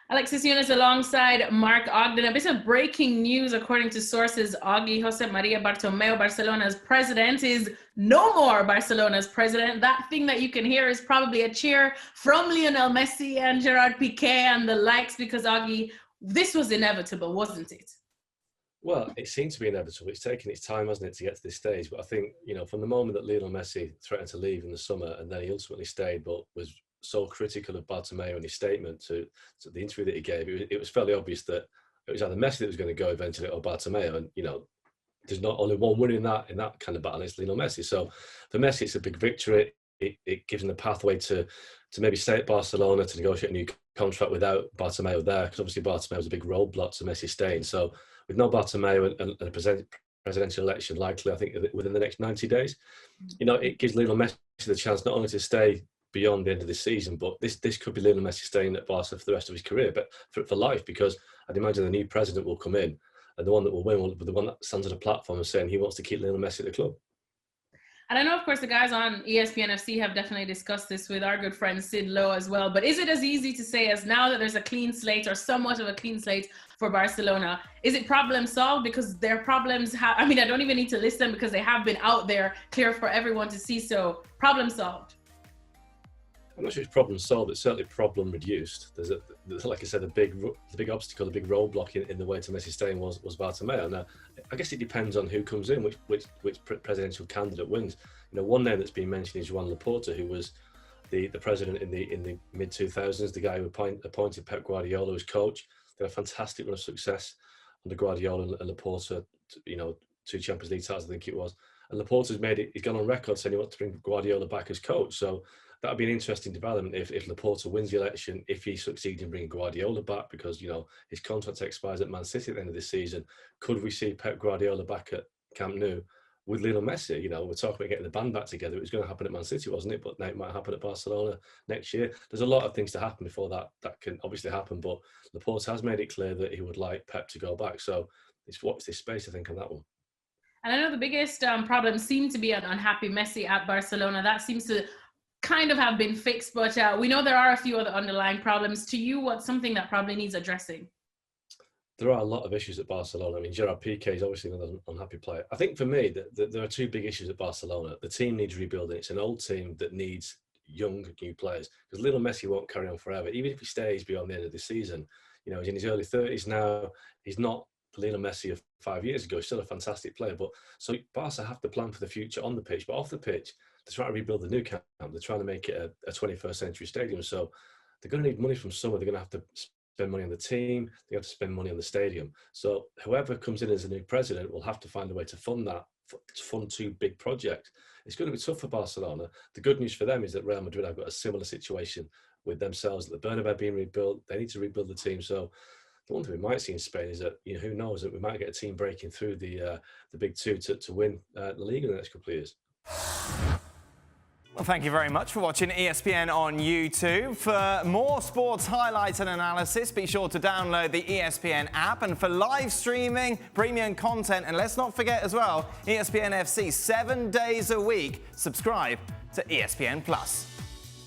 Alexis Nunes alongside Mark Ogden. A bit of breaking news according to sources. Josep Maria Bartomeu, Barcelona's president, is no more Barcelona's president. That thing that you can hear is probably a cheer from Lionel Messi and Gerard Piqué and the likes, because Augie, this was inevitable, wasn't it? Well, it seemed to be inevitable. It's taken its time, hasn't it, to get to this stage? But I think, from the moment that Lionel Messi threatened to leave in the summer and then he ultimately stayed, but was so critical of Bartomeu and his statement to the interview that he gave, it was fairly obvious that it was either Messi that was going to go eventually or Bartomeu. And, there's not only one winner in that kind of battle, it's Lionel Messi. So for Messi, it's a big victory. It gives him the pathway to maybe stay at Barcelona, to negotiate a new contract without Bartomeu there, because obviously Bartomeu was a big roadblock to Messi staying. So with no Bartomeu and a presidential election likely, I think, within the next 90 days, it gives Lionel Messi the chance not only to stay beyond the end of this season, but this could be Lionel Messi staying at Barca for the rest of his career, but for life, because I'd imagine the new president will come in, and the one that will win will be the one that stands on a platform and saying he wants to keep Lionel Messi at the club. And I know, of course, the guys on ESPN FC have definitely discussed this with our good friend Sid Lowe as well. But is it as easy to say as now that there's a clean slate, or somewhat of a clean slate for Barcelona? Is it problem solved? Because their problems I don't even need to list them because they have been out there, clear for everyone to see. So problem solved. I'm not sure it's problem solved. It's certainly problem reduced. There's like I said, the big obstacle, the big roadblock in the way to Messi staying was Bartomeu. Now, I guess it depends on who comes in, which presidential candidate wins. One name that's been mentioned is Joan Laporta, who was the president in the mid 2000s, the guy who appointed Pep Guardiola as coach. They had a fantastic run of success under Guardiola and Laporta. 2 Champions League titles, I think it was. And Laporta's he's gone on record saying he wants to bring Guardiola back as coach. So that would be an interesting development if Laporta wins the election, if he succeeds in bringing Guardiola back, because, his contract expires at Man City at the end of this season. Could we see Pep Guardiola back at Camp Nou with Lionel Messi? We're talking about getting the band back together. It was going to happen at Man City, wasn't it? But now it might happen at Barcelona next year. There's a lot of things to happen before that can obviously happen. But Laporta has made it clear that he would like Pep to go back. So it's watch this space, I think, on that one. And I know the biggest problem seemed to be an unhappy Messi at Barcelona. That seems to kind of have been fixed, but we know there are a few other underlying problems. To you, what's something that probably needs addressing? There are a lot of issues at Barcelona. Gerard Piqué is obviously another unhappy player. I think for me, there are 2 big issues at Barcelona. The team needs rebuilding. It's an old team that needs young, new players, because Lionel Messi won't carry on forever. Even if he stays beyond the end of the season, he's in his early 30s now. He's not Lionel Messi of 5 years ago. He's still a fantastic player. But so Barca have to plan for the future on the pitch, but off the pitch, they're trying to rebuild the new camp. They're trying to make it a 21st century stadium. So they're going to need money from somewhere. They're going to have to spend money on the team. They have to spend money on the stadium. So whoever comes in as a new president will have to find a way to fund that, to fund 2 big projects. It's going to be tough for Barcelona. The good news for them is that Real Madrid have got a similar situation with themselves. The Bernabeu being rebuilt, they need to rebuild the team. So the one thing we might see in Spain is that, who knows, that we might get a team breaking through the big 2 to win La Liga in the next couple of years. Well, thank you very much for watching ESPN on YouTube. For more sports highlights and analysis, be sure to download the ESPN app. And for live streaming, premium content, and let's not forget as well, ESPN FC 7 days a week. Subscribe to ESPN+.